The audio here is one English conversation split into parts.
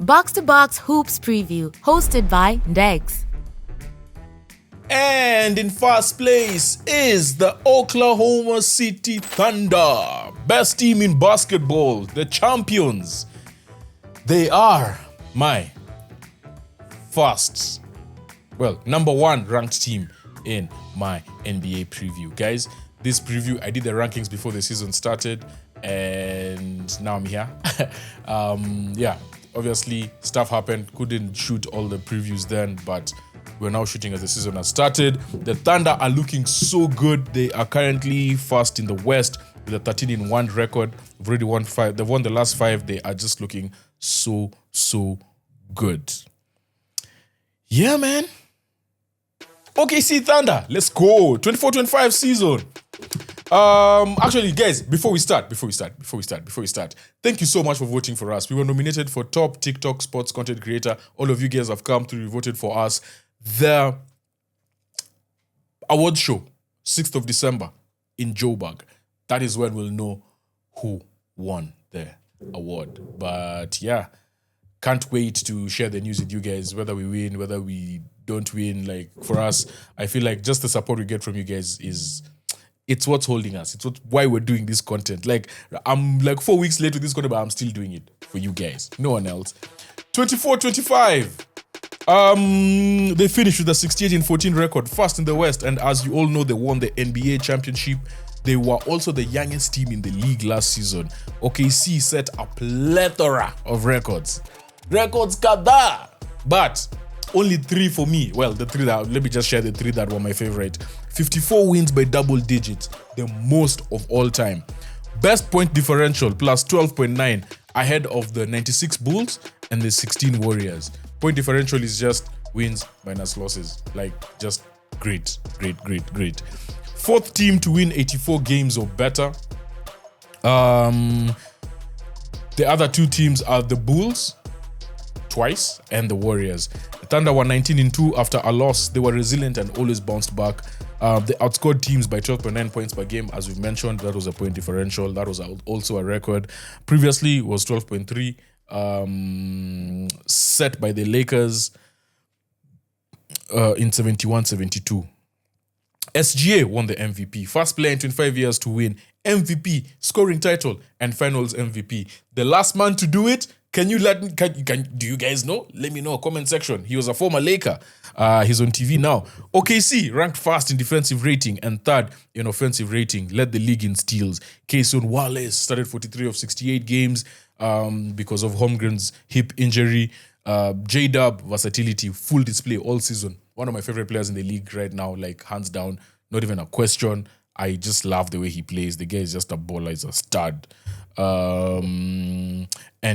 Box to Box Hoops Preview, hosted by Dex. And in first place is the Oklahoma City Thunder, best team in basketball, the champions. They are my number one ranked team in my NBA preview. Guys, this preview, I did the rankings before the season started, and now I'm here. Obviously, stuff happened. Couldn't shoot all the previews then, but we're now shooting as the season has started. The Thunder are looking so good. They are currently first in the West with a 13-1 record. They've already won 5. They've won the last 5. They are just looking so good. Yeah, man. OKC Thunder, let's go. 24-25 season. Actually, guys, before we start, thank you so much for voting for us. We were nominated for top TikTok sports content creator. All of you guys have come through, voted for us. The award show, 6th of December in Joburg. That is when we'll know who won the award. But yeah, can't wait to share the news with you guys, whether we win, whether we don't win. Like, for us, I feel like just the support we get from you guys it's what's holding us. It's why we're doing this content. Like, I'm like 4 weeks late with this content, but I'm still doing it for you guys. No one else. 24-25. They finished with a 68-14 record, first in the West, and as you all know, they won the NBA championship. They were also the youngest team in the league last season. OKC set a plethora of records kada, but only 3 for me. Well, let me just share the 3 that were my favorite. 54 wins by double digits, the most of all time. Best point differential, plus 12.9, ahead of the 96 Bulls and the 16 Warriors. Point differential is just wins minus losses. Like, just great. Fourth team to win 84 games or better. The other 2 teams are the Bulls, twice, and the Warriors. The Thunder were 19-2 after a loss. They were resilient and always bounced back. They outscored teams by 12.9 points per game. As we've mentioned, that was a point differential. That was also a record. Previously, it was 12.3. Set by the Lakers in 71-72. SGA won the MVP. First player in 25 years to win MVP, scoring title, and finals MVP. The last man to do it. Do you guys know? Let me know. Comment section. He was a former Laker. He's on TV now. OKC ranked first in defensive rating and third in offensive rating. Led the league in steals. Kayson Wallace started 43 of 68 games because of Holmgren's hip injury. J-Dub versatility, full display all season. One of my favorite players in the league right now, like hands down, not even a question. I just love the way he plays. The guy is just a baller. He's a stud. And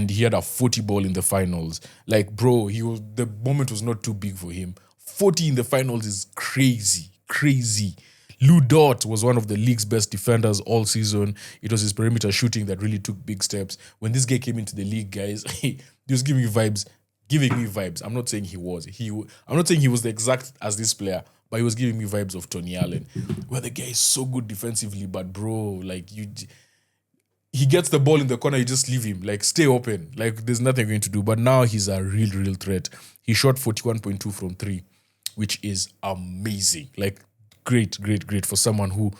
he had a 40 ball in the finals. Like, bro, the moment was not too big for him. 40 in the finals is crazy. Lu Dort was one of the league's best defenders all season. It was his perimeter shooting that really took big steps. When this guy came into the league, guys, he was giving me vibes. I'm not saying he was. I'm not saying he was the exact as this player, but he was giving me vibes of Tony Allen, where the guy is so good defensively, but bro, like he gets the ball in the corner, you just leave him. Like, stay open. Like, there's nothing going to do. But now he's a real threat. He shot 41.2 from 3, which is amazing. Like, great for someone who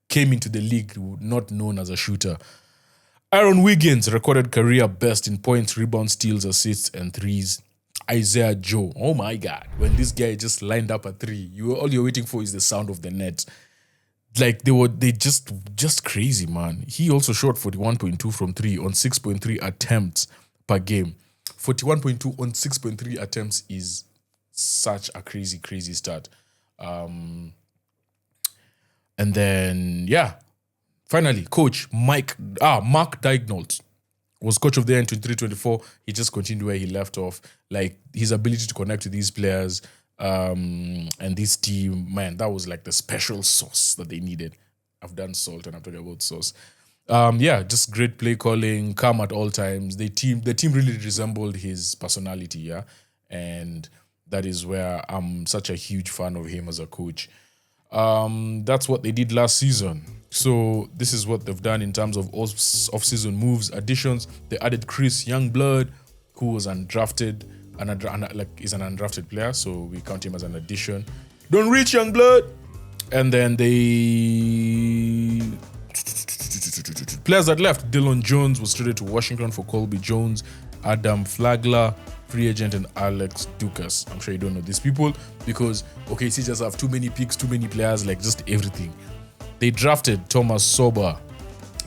came into the league not known as a shooter. Aaron Wiggins recorded career best in points, rebounds, steals, assists, and threes. Isaiah Joe, oh my God. When this guy just lined up a 3, all you're waiting for is the sound of the net. Like, they just crazy, man. He also shot 41.2 from 3 on 6.3 attempts per game. 41.2 on 6.3 attempts is such a crazy stat. And then, yeah, finally, coach Mark Daignault was coach of the year in 23-24. He just continued where he left off. Like, his ability to connect with these players, and this team, man, that was like the special sauce that they needed. I've done salt and I'm talking about sauce. Just great play calling, calm at all times. The team really resembled his personality, yeah. And that is where I'm such a huge fan of him as a coach. That's what they did last season. So this is what they've done in terms of off-season moves, additions. They added Chris Youngblood, who was undrafted, is an undrafted player, so we count him as an addition. Don't reach, young blood. And then players that left: Dylan Jones was traded to Washington for Colby Jones, Adam Flagler, free agent, and Alex Dukas. I'm sure you don't know these people because OKC just have too many picks, too many players, like just everything. They drafted Thomas Sober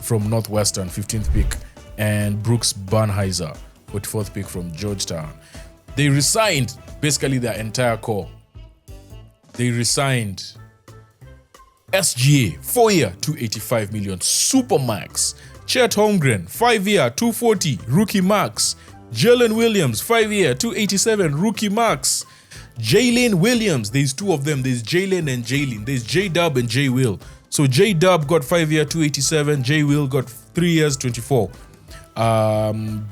from Northwestern, 15th pick, and Brooks Barnheiser, 44th pick from Georgetown. They resigned basically their entire core. They resigned SGA, 4-year, $285 million, supermax. Chet Holmgren, 5-year, $240, rookie max. Jalen Williams, 5-year, $287, rookie max. Jalen Williams, there's two of them. There's Jalen and Jalen. There's J-Dub and J-Will. So J-Dub got 5-year, $287. J-Will got 3 years, $24.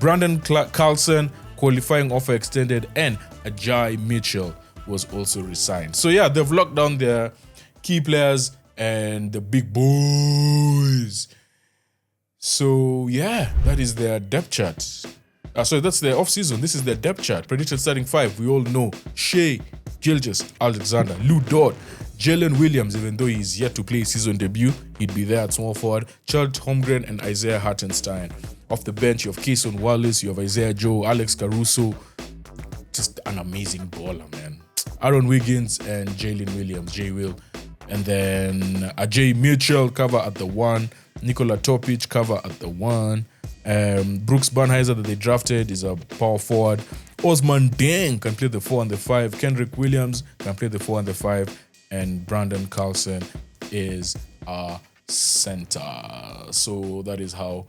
Brandon Carlson, qualifying offer extended, and Ajay Mitchell was also resigned. So yeah, they've locked down their key players and the big boys. So yeah, that is their depth chart. So that's their offseason. This is their depth chart. Predicted starting five. We all know Shai Gilgeous-Alexander, Lu Dort, Jalen Williams, even though he's yet to play his season debut, he'd be there at small forward. Chet Holmgren and Isaiah Hartenstein. Off the bench, you have Kayson Wallace, you have Isaiah Joe, Alex Caruso. Just an amazing baller, man. Aaron Wiggins and Jalen Williams, J-Will. And then Ajay Mitchell cover at the 1. Nikola Topic cover at the 1. Brooks Barnheiser that they drafted is a power forward. Osman Deng can play the 4 and the 5. Kendrick Williams can play the 4 and the 5. And Brandon Carlson is a center. So that is how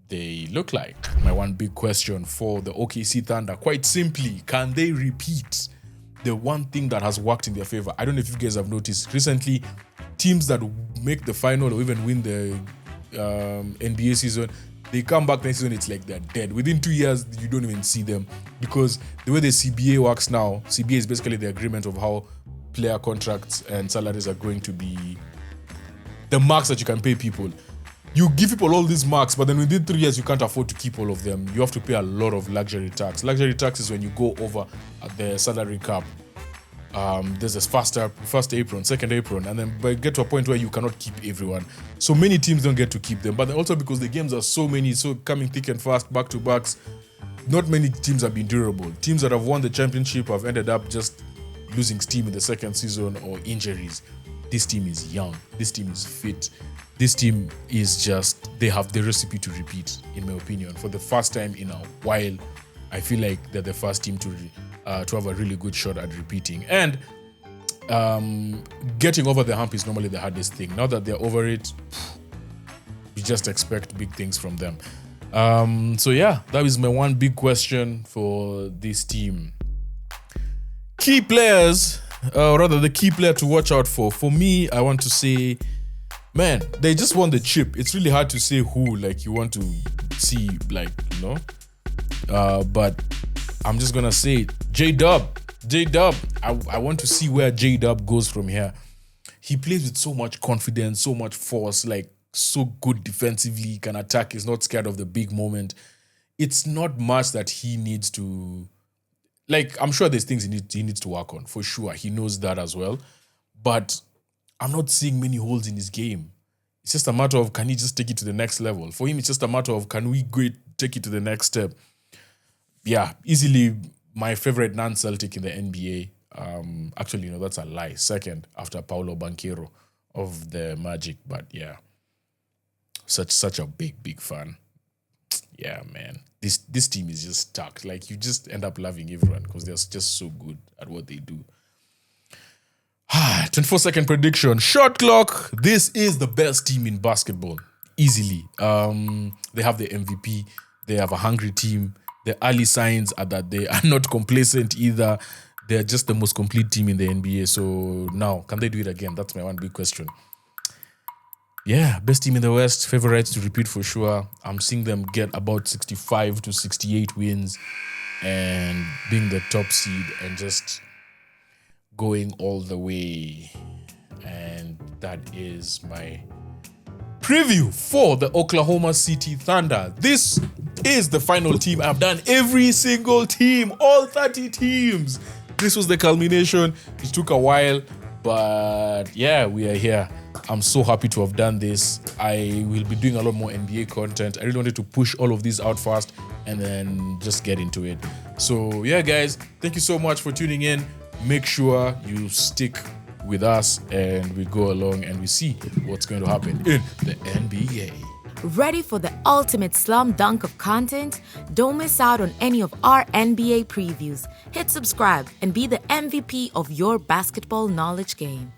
they look like. My one big question for the OKC Thunder, quite simply, can they repeat the one thing that has worked in their favor? I don't know if you guys have noticed recently, teams that make the final or even win the NBA season, they come back next season, it's like they're dead. Within 2 years, you don't even see them because the way the CBA works now, CBA is basically the agreement of how player contracts and salaries are going to be, the marks that you can pay people. You give people all these marks, but then within 3 years, you can't afford to keep all of them. You have to pay a lot of luxury tax. Luxury tax is when you go over at the salary cap. There's a first apron, second apron, and then but get to a point where you cannot keep everyone. So many teams don't get to keep them. But then also because the games are so many, so coming thick and fast, back-to-backs, not many teams have been durable. Teams that have won the championship have ended up just losing steam in the second season or injuries. This team is young. This team is fit. This team is just, they have the recipe to repeat, in my opinion. For the first time in a while, I feel like they're the first team to have a really good shot at repeating. And getting over the hump is normally the hardest thing. Now that they're over it, we just expect big things from them. So yeah, that is my one big question for this team. Key players, rather the key player to watch out for. For me, I want to say, man, they just won the chip. It's really hard to say who, like, you want to see, like, you know. But I'm just gonna say J-Dub. I want to see where J-Dub goes from here. He plays with so much confidence, so much force, like so good defensively, can attack, is not scared of the big moment. It's not much that he needs to, like, I'm sure there's things he needs to work on, for sure. He knows that as well. But I'm not seeing many holes in his game. It's just a matter of, can he just take it to the next level? For him, it's just a matter of, can we take it to the next step? Yeah, easily my favorite non-Celtic in the NBA. Actually, no, that's a lie. Second, after Paolo Banchero of the Magic. But yeah, such a big fan. Yeah, man. This team is just stuck. Like, you just end up loving everyone because they're just so good at what they do. 24-second prediction. Shot clock. This is the best team in basketball. Easily. They have the MVP. They have a hungry team. The early signs are that they are not complacent either. They're just the most complete team in the NBA. So now, can they do it again? That's my one big question. Yeah, best team in the West. Favorites to repeat for sure. I'm seeing them get about 65 to 68 wins and being the top seed and just going all the way. And that is my preview for the Oklahoma City Thunder. This is the final team. I've done every single team, all 30 teams. This was the culmination. It took a while, but yeah, we are here. I'm so happy to have done this. I will be doing a lot more NBA content. I really wanted to push all of these out fast and then just get into it. So yeah, guys, thank you so much for tuning in. Make sure you stick with us and we go along and we see what's going to happen in the NBA. Ready for the ultimate slam dunk of content? Don't miss out on any of our NBA previews. Hit subscribe and be the MVP of your basketball knowledge game.